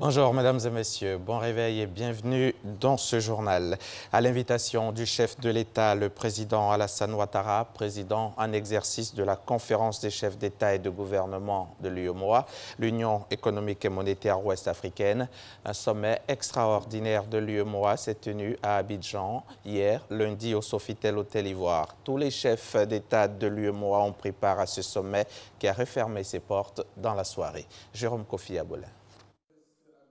Bonjour mesdames et messieurs, bon réveil et bienvenue dans ce journal. À l'invitation du chef de l'État, le président Alassane Ouattara, président en exercice de la conférence des chefs d'État et de gouvernement de l'UEMOA, l'Union économique et monétaire ouest-africaine, un sommet extraordinaire de l'UEMOA s'est tenu à Abidjan hier, lundi au Sofitel Hôtel Ivoire. Tous les chefs d'État de l'UEMOA ont pris part à ce sommet qui a refermé ses portes dans la soirée. Jérôme Kofi Abolin.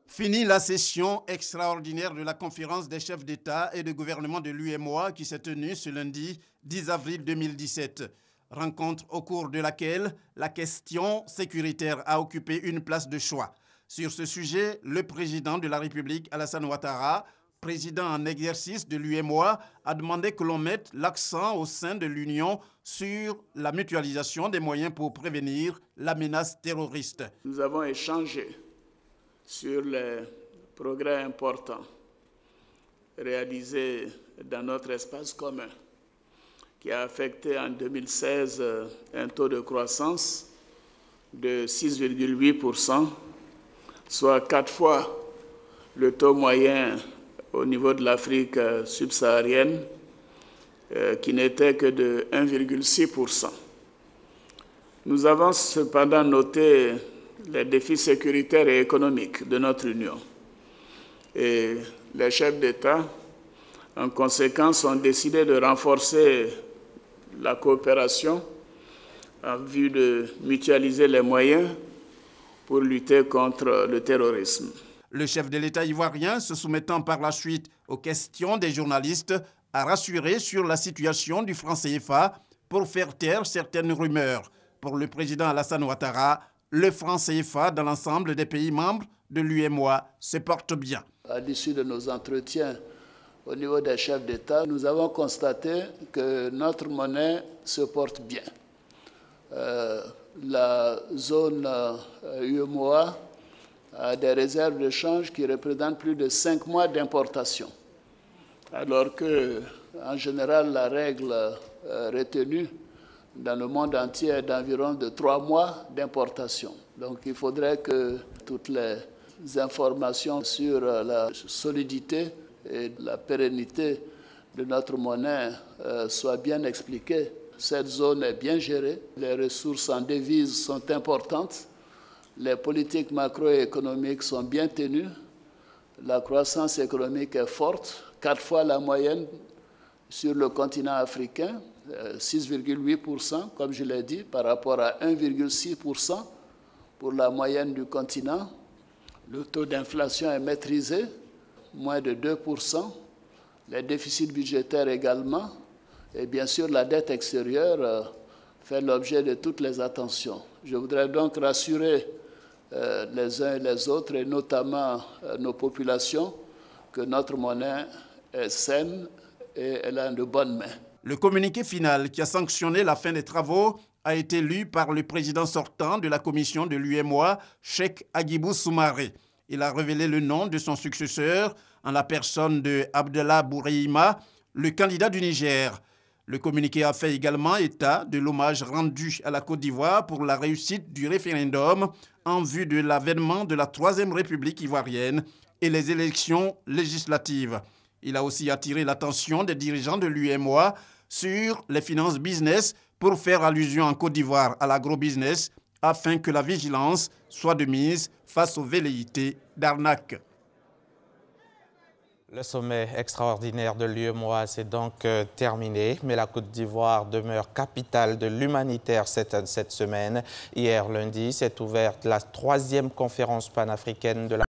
Fini la session extraordinaire de la conférence des chefs d'État et de gouvernement de l'UEMOA qui s'est tenue ce lundi 10 avril 2017. Rencontre au cours de laquelle la question sécuritaire a occupé une place de choix. Sur ce sujet, le président de la République, Alassane Ouattara, président en exercice de l'UEMOA, a demandé que l'on mette l'accent au sein de l'Union sur la mutualisation des moyens pour prévenir la menace terroriste. Nous avons échangé sur les progrès importants réalisés dans notre espace commun, qui a affecté en 2016 un taux de croissance de 6,8%, soit 4 fois le taux moyen au niveau de l'Afrique subsaharienne, qui n'était que de 1,6%. Nous avons cependant noté les défis sécuritaires et économiques de notre Union. Et les chefs d'État, en conséquence, ont décidé de renforcer la coopération en vue de mutualiser les moyens pour lutter contre le terrorisme. Le chef de l'État ivoirien, se soumettant par la suite aux questions des journalistes, a rassuré sur la situation du franc CFA pour faire taire certaines rumeurs. Pour le président Alassane Ouattara, le franc CFA dans l'ensemble des pays membres de l'UEMOA se porte bien. À l'issue de nos entretiens au niveau des chefs d'État, nous avons constaté que notre monnaie se porte bien. La zone UEMOA a des réserves de change qui représentent plus de 5 mois d'importation, alors que, en général, la règle retenue dans le monde entier est d'environ de 3 mois d'importation. Donc il faudrait que toutes les informations sur la solidité et la pérennité de notre monnaie soient bien expliquées. Cette zone est bien gérée, les ressources en devises sont importantes, les politiques macroéconomiques sont bien tenues, la croissance économique est forte, 4 fois la moyenne sur le continent africain, 6,8%, comme je l'ai dit, par rapport à 1,6% pour la moyenne du continent. Le taux d'inflation est maîtrisé, moins de 2%. Les déficits budgétaires également. Et bien sûr, la dette extérieure fait l'objet de toutes les attentions. Je voudrais donc rassurer les uns et les autres, et notamment nos populations, que notre monnaie est saine et elle est de bonnes mains. Le communiqué final qui a sanctionné la fin des travaux a été lu par le président sortant de la commission de l'UEMOA, Cheikh Agibou Soumaré. Il a révélé le nom de son successeur en la personne de Abdallah Bourehima, le candidat du Niger. Le communiqué a fait également état de l'hommage rendu à la Côte d'Ivoire pour la réussite du référendum en vue de l'avènement de la Troisième République ivoirienne et les élections législatives. Il a aussi attiré l'attention des dirigeants de l'UEMOA sur les finances business pour faire allusion en Côte d'Ivoire à l'agro-business afin que la vigilance soit de mise face aux velléités d'arnaque. Le sommet extraordinaire de l'UEMOA s'est donc terminé, mais la Côte d'Ivoire demeure capitale de l'humanitaire cette semaine. Hier lundi s'est ouverte la 3e conférence panafricaine de la